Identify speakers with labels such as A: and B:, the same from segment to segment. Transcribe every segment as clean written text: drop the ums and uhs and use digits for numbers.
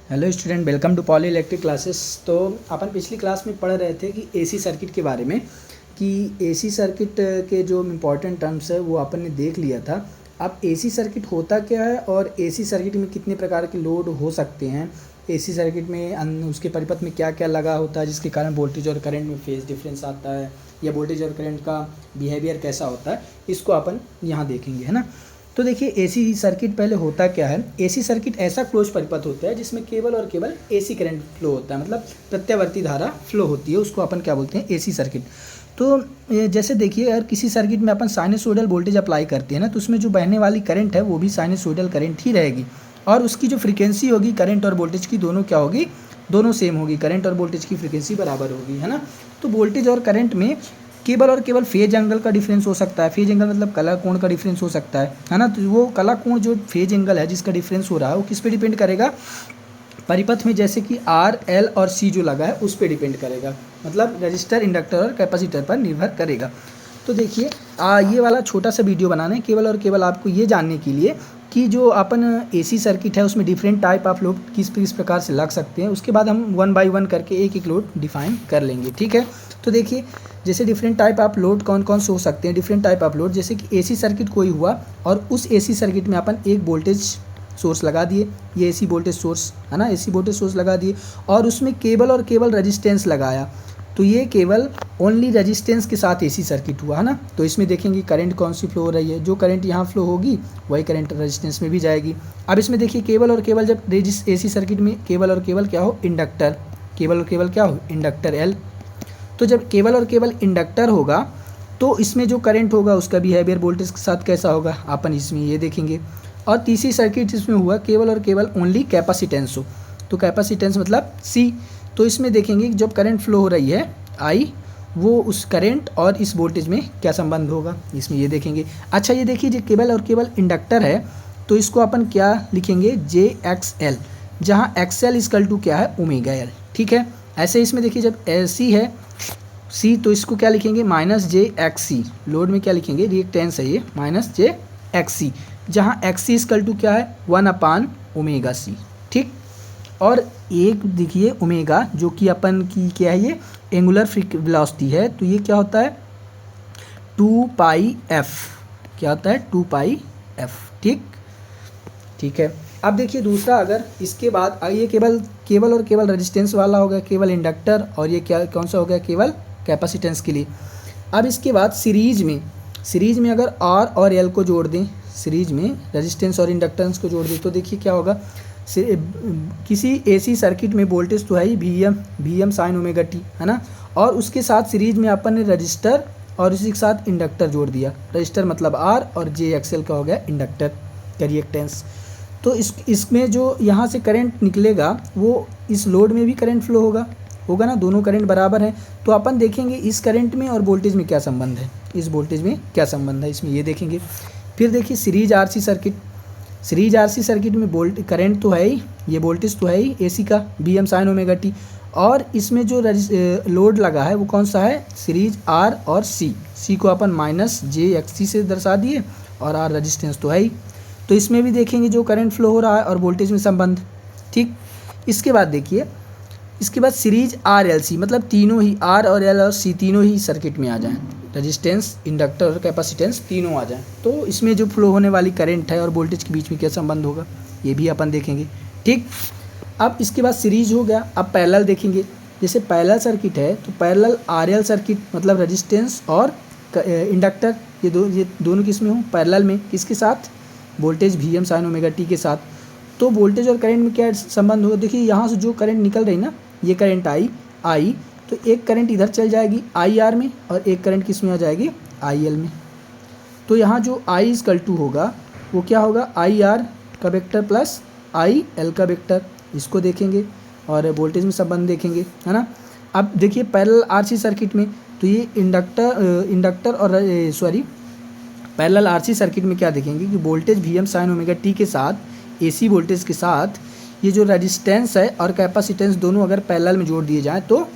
A: Hello student, welcome to Poly Electric Classes. तो अपन पिछली क्लास में पढ़ रहे थे कि एसी सर्किट के बारे में, कि एसी सर्किट के जो इम्पोर्टेंट टर्म्स है वो अपन ने देख लिया था। अब एसी सर्किट होता क्या है और एसी सर्किट में कितने प्रकार के लोड हो सकते हैं, एसी सर्किट में उसके परिपथ में क्या क्या लगा होता है जिसके कारण वोल्टेज और करंट में फेज डिफरेंस आता है, या वोल्टेज और करंट का बिहेवियर कैसा होता है, इसको अपन यहाँ देखेंगे, है ना। तो देखिए एसी सर्किट पहले होता क्या है। एसी सर्किट ऐसा क्लोज परिपथ होता है जिसमें केवल और केवल एसी करंट फ्लो होता है, मतलब प्रत्यावर्ती धारा फ्लो होती है, उसको अपन क्या बोलते हैं, एसी सर्किट। तो जैसे देखिए, अगर किसी सर्किट में अपन साइनसोइडल वोल्टेज अप्लाई करते हैं ना, तो उसमें जो बहने वाली करंट है वो भी साइनसोइडल करंट ही रहेगी, और उसकी जो फ्रीक्वेंसी होगी करंट और वोल्टेज की दोनों क्या होगी, दोनों सेम होगी, करंट और वोल्टेज की फ्रीक्वेंसी बराबर होगी, है ना। तो वोल्टेज और करंट में केवल और केवल फेज एंगल का डिफरेंस हो सकता है। फेज एंगल मतलब कला कोण का डिफरेंस हो सकता है ना। तो वो कला कोण जो फेज एंगल है जिसका डिफरेंस हो रहा है वो किस पे डिपेंड करेगा, परिपथ में जैसे कि आर एल और सी जो लगा है उस पे डिपेंड करेगा, मतलब रजिस्टर, इंडक्टर और कैपेसिटर पर निर्भर करेगा। तो देखिए ये वाला छोटा सा वीडियो बनाना है केवल और केवल आपको ये जानने के लिए कि जो अपन एसी सर्किट है उसमें डिफरेंट टाइप ऑफ लोड किस प्रकार से लग सकते हैं। उसके बाद हम वन बाय वन करके एक एक लोड डिफाइन कर लेंगे, ठीक है। तो देखिए जैसे डिफरेंट टाइप ऑफ लोड कौन कौन से हो सकते हैं। डिफरेंट टाइप ऑफ लोड जैसे कि एसी सर्किट कोई हुआ और उस एसी सर्किट में अपन एक वोल्टेज सोर्स लगा दिए, ये एसी वोल्टेज सोर्स है ना, एसी वोल्टेज सोर्स लगा दिए और उसमें केवल और केवल रेजिस्टेंस लगाया, तो ये केवल ओनली रेजिस्टेंस के साथ एसी सर्किट हुआ, है ना। तो इसमें देखेंगे करंट कौन सी फ्लो हो रही है, जो करंट यहाँ फ्लो होगी वही करंट रेजिस्टेंस में भी जाएगी। अब इसमें देखिए केवल और केवल जब एसी सर्किट में केवल और केवल क्या हो, इंडक्टर, केवल और केवल क्या हो, इंडक्टर एल। तो जब केवल और केवल इंडक्टर होगा तो इसमें जो करंट होगा उसका बिहेवियर वोल्टेज के साथ कैसा होगा, अपन इसमें ये देखेंगे। और तीसरी सर्किट इसमें हुआ केवल और केवल ओनली कैपेसिटेंस हो, तो कैपेसिटेंस मतलब सी। तो इसमें देखेंगे जब करंट फ्लो हो रही है आई, वो उस करंट और इस वोल्टेज में क्या संबंध होगा, इसमें ये देखेंगे। अच्छा ये देखिए जो केवल और केवल इंडक्टर है तो इसको अपन क्या लिखेंगे, जे एक्स एल, जहाँ एक्स एल इजकल टू क्या है, ओमेगा एल, ठीक है। ऐसे इसमें देखिए जब सी है सी तो इसको क्या लिखेंगे, माइनस जे एक्स सी, लोड में क्या लिखेंगे, रिएक्टेंस है ये, माइनस जे एक्स सी, जहाँ एक्स सी इजकल टू क्या है, 1/ओमेगा सी, ठीक। और एक देखिए ओमेगा जो कि अपन की क्या है, ये एंगुलर वेलोसिटी है, तो ये क्या होता है, 2πf, क्या होता है, 2πf, ठीक, ठीक है। अब देखिए दूसरा, अगर इसके बाद ये केवल और केवल रेजिस्टेंस वाला हो गया, केवल इंडक्टर, और ये क्या कौन सा हो गया, केवल कैपेसिटेंस के लिए। अब इसके बाद सीरीज में अगर आर और एल को जोड़ दें, सीरीज में रेजिस्टेंस और इंडक्टेंस को जोड़ दें, तो देखिए क्या होगा, किसी एसी सर्किट में वोल्टेज तो है ही V M sine omega T, है ना, और उसके साथ सीरीज में अपन ने रजिस्टर और इसी के साथ इंडक्टर जोड़ दिया, रजिस्टर मतलब आर और जे एक्सएल का हो गया इंडक्टर का रिएक्टेंस। तो इसमें जो यहाँ से करंट निकलेगा वो इस लोड में भी करंट फ्लो होगा ना, दोनों करंट बराबर हैं। तो अपन देखेंगे इस करंट में और वोल्टेज में क्या संबंध है, इस वोल्टेज में क्या संबंध है, इसमें ये देखेंगे। फिर देखिए सीरीज आरसी सर्किट में करंट तो है ही, ये वोल्टेज तो है ही एसी का, V m sine omega t, और इसमें जो लोड लगा है वो कौन सा है, सीरीज आर और सी को अपन माइनस जे एक्स सी से दर्शा दिए, और आर रजिस्टेंस तो है ही। तो इसमें भी देखेंगे जो करंट फ्लो हो रहा है और वोल्टेज में संबंध, ठीक। इसके बाद देखिए, इसके बाद सीरीज आर एल सी, मतलब तीनों ही आर और एल और सी तीनों ही सर्किट में आ जाएं, रेजिस्टेंस, इंडक्टर और कैपेसिटेंस तीनों आ जाएं, तो इसमें जो फ्लो होने वाली करंट है और वोल्टेज के बीच में क्या संबंध होगा, ये भी अपन देखेंगे, ठीक। अब इसके बाद सीरीज हो गया, अब पैरेलल देखेंगे। जैसे पैरेलल सर्किट है तो पैरेलल आर एल सर्किट मतलब रेजिस्टेंस और इंडक्टर, ये दोनों किस में हो, पैरेलल में, किसके साथ, voltage V M sine omega t के साथ। तो वोल्टेज और करंट में क्या संबंध होगा, देखिए यहाँ से जो करंट निकल रही ना, ये करंट आई, तो एक करंट इधर चल जाएगी आई आर में और एक करंट किस में आ जाएगी, आई एल में। तो यहाँ जो आई इजकल टू होगा वो क्या होगा, आई आर का वेक्टर प्लस आई एल का वेक्टर, इसको देखेंगे और वोल्टेज में संबंध देखेंगे, है ना। अब देखिए पैरेलल आरसी सर्किट में तो ये इंडक्टर और पैरेलल आरसी सर्किट में क्या देखेंगे कि voltage V M sine omega t के साथ एसी वोल्टेज के साथ ये जो रेजिस्टेंस है और कैपेसिटेंस दोनों अगर पैरेलल में जोड़ दिए जाएँ तो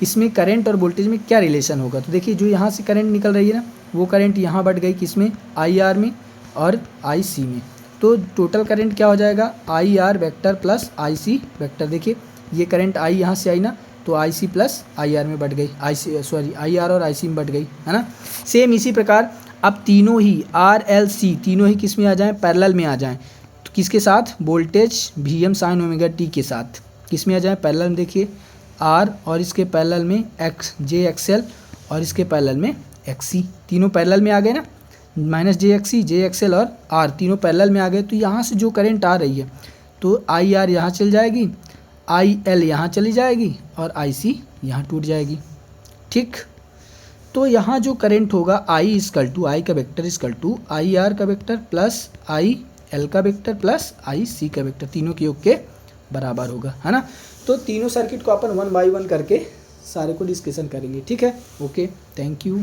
A: इसमें करंट और वोल्टेज में क्या रिलेशन होगा। तो देखिए जो यहाँ से करंट निकल रही है ना, वो करंट यहाँ बढ़ गई किस में, आई आर में और आई सी में, तो टोटल करंट क्या हो जाएगा, I R vector plus I C vector. देखिए ये करंट आई यहाँ से आई ना, तो आई सी प्लस आई आर में बढ़ गई, आई आर और आई सी में बढ़ गई, है ना। सेम इसी प्रकार अब तीनों ही आर एल सी तीनों ही किस में आ जाएं, पैरेलल में आ जाएं। तो किसके साथ, voltage V M sine omega t के साथ किस में आ जाएं, पैरेलल में। देखिए आर और इसके पैरेलल में एक्स जे एक्स एल और इसके पैरेलल में एक्स सी, तीनों पैरेलल में आ गए ना, माइनस जे एक्स सी जे एक्स एल और आर तीनों पैरेलल में आ गए। तो यहाँ से जो करंट आ रही है तो आई आर यहाँ चल जाएगी, आई एल यहाँ चली जाएगी और आई सी यहाँ टूट जाएगी, ठीक। तो यहाँ जो करंट होगा आई इक्वल टू, आई का vector equal to I R का वेक्टर प्लस आई एल का वेक्टर प्लस आई सी का वेक्टर, तीनों के योग के बराबर होगा, है ना। तो तीनों सर्किट को अपन 1 बाय 1 करके सारे को डिस्कशन करेंगे, ठीक है। Okay, thank you.